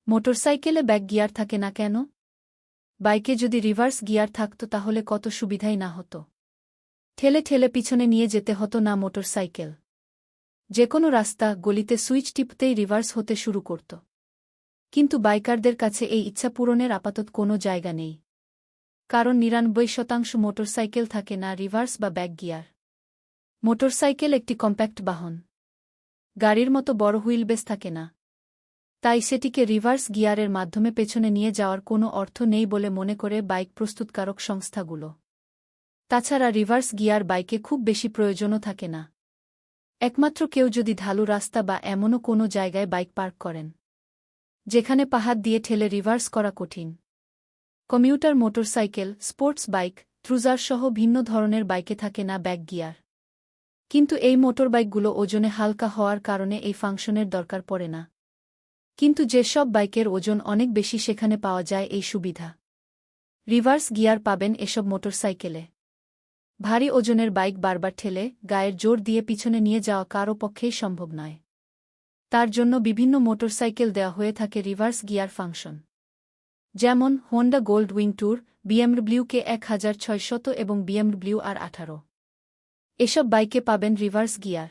মোটরসাইকেলে back gear থাকে না কেন? বাইকে যদি রিভার্স গিয়ার থাকত তাহলে কত সুবিধাই না হতো। ঠেলে ঠেলে পিছনে নিয়ে যেতে হতো না মোটরসাইকেল। যেকোনো রাস্তা, গলিতে সুইচ টিপতেই রিভার্স হতে শুরু করত। কিন্তু বাইকারদের কাছে এই ইচ্ছা পূরণের আপাতত কোনো জায়গা নেই। কারণ ৯৯% মোটরসাইকেল থাকে না রিভার্স বা ব্যাক গিয়ার। মোটরসাইকেল একটি কম্প্যাক্ট বাহন। গাড়ির মতো বড় হুইলবেস থাকে না। তাই সেটিকে রিভার্স গিয়ারের মাধ্যমে পেছনে নিয়ে যাওয়ার কোনো অর্থ নেই বলে মনে করে বাইক প্রস্তুতকারক সংস্থাগুলো। তাছাড়া রিভার্স গিয়ার বাইকে খুব বেশি প্রয়োজনও থাকে না। একমাত্র কেউ যদি ঢালু রাস্তা বা এমনও কোনো জায়গায় বাইক পার্ক করেন, যেখানে পাহাড় দিয়ে ঠেলে রিভার্স করা কঠিন। Commuter motorcycle, sports bike, cruiser সহ ভিন্ন ধরনের বাইকে থাকে না ব্যাক গিয়ার। কিন্তু এই মোটরবাইকগুলো ওজনে হালকা হওয়ার কারণে এই ফাংশনের দরকার পড়ে না। কিন্তু যেসব বাইকের ওজন অনেক বেশি সেখানে পাওয়া যায় এই সুবিধা। রিভার্স গিয়ার পাবেন এসব মোটরসাইকেলে। ভারী ওজনের বাইক বারবার ঠেলে, গায়ের জোর দিয়ে পিছনে নিয়ে যাওয়া কারও পক্ষেই সম্ভব নয়। তার জন্য বিভিন্ন মোটরসাইকেল দেওয়া হয়ে থাকে রিভার্স গিয়ার ফাংশন। যেমন Honda gold wing tour, BMW K1600 এবং BMW R18। এসব বাইকে পাবেন রিভার্স গিয়ার।